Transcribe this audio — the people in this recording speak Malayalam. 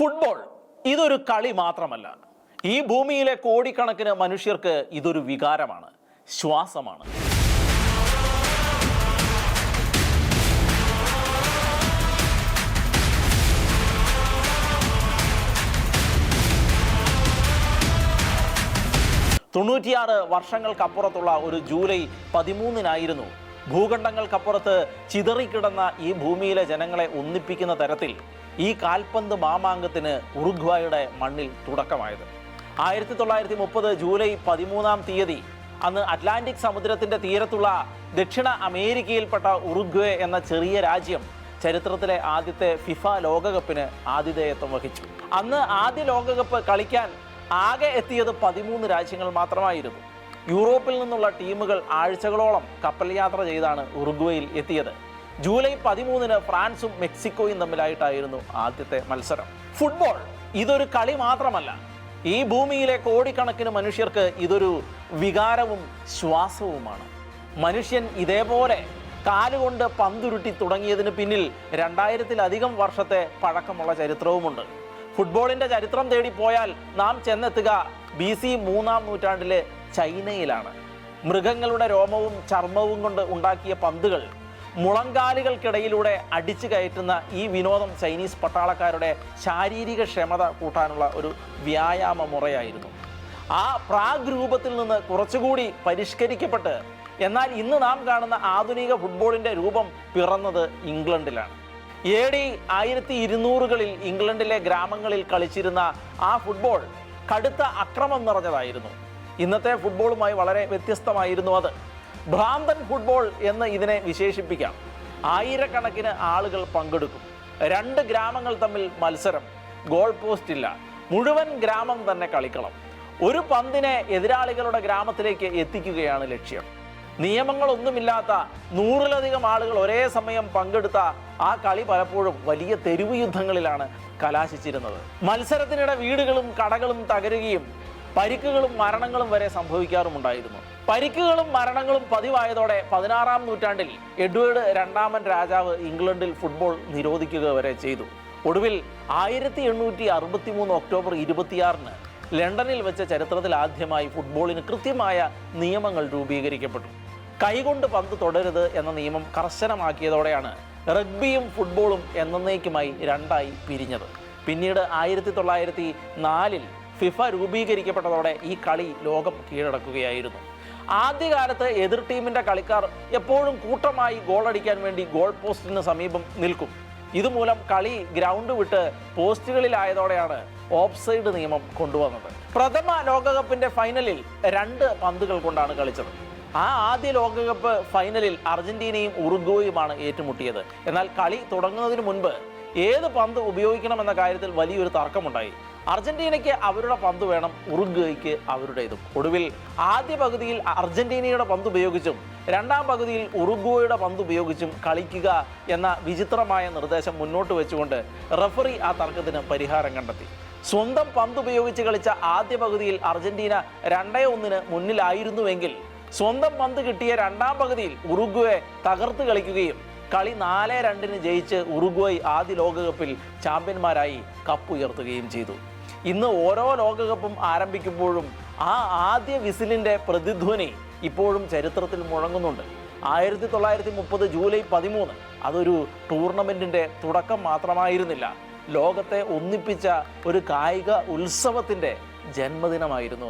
ഫുട്ബോൾ ഇതൊരു കളി മാത്രമല്ല. ഈ ഭൂമിയിലെ കോടിക്കണക്കിന് മനുഷ്യർക്ക് ഇതൊരു വികാരമാണ്, ശ്വാസമാണ്. തൊണ്ണൂറ്റിയാറ് വർഷങ്ങൾക്കപ്പുറത്തുള്ള ഒരു ജൂലൈ 13 ഭൂഖണ്ഡങ്ങൾക്കപ്പുറത്ത് ചിതറിക്കിടന്ന ഈ ഭൂമിയിലെ ജനങ്ങളെ ഒന്നിപ്പിക്കുന്ന തരത്തിൽ ഈ കാൽപന്ത് മാമാങ്കത്തിന് ഉറുഗ്വായുടെ മണ്ണിൽ തുടക്കമായത്. 1930 ജൂലൈ 13 അന്ന് അറ്റ്ലാന്റിക് സമുദ്രത്തിന്റെ തീരത്തുള്ള ദക്ഷിണ അമേരിക്കയിൽപ്പെട്ട ഉറുഗ്വേ എന്ന ചെറിയ രാജ്യം ചരിത്രത്തിലെ ആദ്യത്തെ ഫിഫ ലോകകപ്പിന് ആതിഥേയത്വം വഹിച്ചു. അന്ന് ആദ്യ ലോകകപ്പ് കളിക്കാൻ ആകെ എത്തിയത് 13 രാജ്യങ്ങൾ മാത്രമായിരുന്നു. യൂറോപ്പിൽ നിന്നുള്ള ടീമുകൾ ആഴ്ചകളോളം കപ്പൽ യാത്ര ചെയ്താണ് ഉറുഗ്വേയിൽ എത്തിയത്. ജൂലൈ 13 ഫ്രാൻസും മെക്സിക്കോയും തമ്മിലായിട്ടായിരുന്നു ആദ്യത്തെ മത്സരം. ഫുട്ബോൾ ഇതൊരു കളി മാത്രമല്ല. ഈ ഭൂമിയിലെ കോടിക്കണക്കിന് മനുഷ്യർക്ക് ഇതൊരു വികാരവും ശ്വാസവുമാണ്. മനുഷ്യൻ ഇതേപോലെ കാലുകൊണ്ട് പന്തുരുട്ടി തുടങ്ങിയതിന് പിന്നിൽ 2000-ലധികം വർഷത്തെ പഴക്കമുള്ള ചരിത്രവുമുണ്ട്. ഫുട്ബോളിന്റെ ചരിത്രം തേടി പോയാൽ നാം ചെന്നെത്തുക BC 3-ാം നൂറ്റാണ്ടിലെ ചൈനയിലാണ്. മൃഗങ്ങളുടെ രോമവും ചർമ്മവും കൊണ്ട് ഉണ്ടാക്കിയ പന്തുകൾ മുളങ്കാലുകൾക്കിടയിലൂടെ അടിച്ചു കയറ്റുന്ന ഈ വിനോദം ചൈനീസ് പട്ടാളക്കാരുടെ ശാരീരിക ക്ഷമത കൂട്ടാനുള്ള ഒരു വ്യായാമ മുറയായിരുന്നു. ആ പ്രാഗ് രൂപത്തിൽ നിന്ന് കുറച്ചുകൂടി പരിഷ്കരിക്കപ്പെട്ട് എന്നാൽ ഇന്ന് നാം കാണുന്ന ആധുനിക ഫുട്ബോളിന്റെ രൂപം പിറന്നത് ഇംഗ്ലണ്ടിലാണ്. AD 1200-കളിൽ ഇംഗ്ലണ്ടിലെ ഗ്രാമങ്ങളിൽ കളിച്ചിരുന്ന ആ ഫുട്ബോൾ കടുത്ത അക്രമം നിറഞ്ഞതായിരുന്നു. ഇന്നത്തെ ഫുട്ബോളുമായി വളരെ വ്യത്യസ്തമായിരുന്നു അത്. ഭ്രാന്തൻ ഫുട്ബോൾ എന്ന് ഇതിനെ വിശേഷിപ്പിക്കാം. ആയിരക്കണക്കിന് ആളുകൾ പങ്കെടുക്കും. 2 ഗ്രാമങ്ങൾ തമ്മിൽ മത്സരം, ഗോൾ പോസ്റ്റ് ഇല്ല, മുഴുവൻ ഗ്രാമം തന്നെ കളിക്കളം. ഒരു പന്തിനെ എതിരാളികളുടെ ഗ്രാമത്തിലേക്ക് എത്തിക്കുകയാണ് ലക്ഷ്യം. നിയമങ്ങളൊന്നുമില്ലാത്ത 100-ലധികം ആളുകൾ ഒരേ സമയം പങ്കെടുത്ത ആ കളി പലപ്പോഴും വലിയ തെരുവ് യുദ്ധങ്ങളിലാണ് കലാശിച്ചിരുന്നത്. മത്സരത്തിനിടെ വീടുകളും കടകളും തകരുകയും പരിക്കുകളും മരണങ്ങളും വരെ സംഭവിക്കാറുമുണ്ടായിരുന്നു. പരിക്കുകളും മരണങ്ങളും പതിവായതോടെ 16-ാം നൂറ്റാണ്ടിൽ എഡ്വേർഡ് രണ്ടാമൻ രാജാവ് ഇംഗ്ലണ്ടിൽ ഫുട്ബോൾ നിരോധിക്കുക വരെ ചെയ്തു. ഒടുവിൽ 1863 ഒക്ടോബർ 26 ലണ്ടനിൽ വെച്ച ചരിത്രത്തിൽ ആദ്യമായി ഫുട്ബോളിന് കൃത്യമായ നിയമങ്ങൾ രൂപീകരിക്കപ്പെട്ടു. കൈകൊണ്ട് പന്ത് തൊടരുത് എന്ന നിയമം കർശനമാക്കിയതോടെയാണ് റഗ്ബിയും ഫുട്ബോളും എന്നേക്കുമായി 2ആയി പിരിഞ്ഞത്. പിന്നീട് 1904 ഫിഫ രൂപീകരിക്കപ്പെട്ടതോടെ ഈ കളി ലോകം കീഴടക്കുകയായിരുന്നു. ആദ്യകാലത്ത് എതിർ ടീമിന്റെ കളിക്കാർ എപ്പോഴും കൂട്ടമായി ഗോളടിക്കാൻ വേണ്ടി ഗോൾ പോസ്റ്റിന് സമീപം നിൽക്കും. ഇതുമൂലം കളി ഗ്രൗണ്ട് വിട്ട് പോസ്റ്റുകളിലായതോടെയാണ് ഓഫ്സൈഡ് നിയമം കൊണ്ടുവന്നത്. പ്രഥമ ലോകകപ്പിന്റെ ഫൈനലിൽ 2 പന്തുകൾ കൊണ്ടാണ് കളിച്ചത്. ആ ആദ്യ ലോകകപ്പ് ഫൈനലിൽ അർജന്റീനയും ഉറുഗ്വേയുമാണ് ഏറ്റുമുട്ടിയത്. എന്നാൽ കളി തുടങ്ങുന്നതിന് മുൻപ് ഏത് പന്ത് ഉപയോഗിക്കണമെന്ന കാര്യത്തിൽ വലിയൊരു തർക്കമുണ്ടായി. അർജന്റീനയ്ക്ക് അവരുടെ പന്ത് വേണം, ഉറുഗ്വേയ്ക്ക് അവരുടേതും. ഒടുവിൽ ആദ്യ പകുതിയിൽ അർജന്റീനയുടെ പന്ത് ഉപയോഗിച്ചും 2ാം പകുതിയിൽ ഉറുഗ്വേയുടെ പന്ത് ഉപയോഗിച്ചും കളിക്കുക എന്ന വിചിത്രമായ നിർദ്ദേശം മുന്നോട്ട് വെച്ചുകൊണ്ട് റഫറി ആ തർക്കത്തിന് പരിഹാരം കണ്ടെത്തി. സ്വന്തം പന്ത് ഉപയോഗിച്ച് കളിച്ച ആദ്യ പകുതിയിൽ അർജന്റീന 2-1 മുന്നിലായിരുന്നുവെങ്കിൽ സ്വന്തം പന്ത് കിട്ടിയ 2ാം പകുതിയിൽ ഉറുഗ്വേ തകർത്ത് കളിക്കുകയും കളി 4-2 ജയിച്ച് ഉറുഗ്വേ ആദ്യ ലോകകപ്പിൽ ചാമ്പ്യന്മാരായി കപ്പുയർത്തുകയും ചെയ്തു. ഇന്ന് ഓരോ ലോകകപ്പും ആരംഭിക്കുമ്പോഴും ആ ആദ്യ വിസിലിൻ്റെ പ്രതിധ്വനി ഇപ്പോഴും ചരിത്രത്തിൽ മുഴങ്ങുന്നുണ്ട്. 1930 ജൂലൈ 13 അതൊരു ടൂർണമെൻറ്റിൻ്റെ തുടക്കം മാത്രമായിരുന്നില്ല, ലോകത്തെ ഒന്നിപ്പിച്ച ഒരു കായിക ഉത്സവത്തിൻ്റെ ജന്മദിനമായിരുന്നു അത്.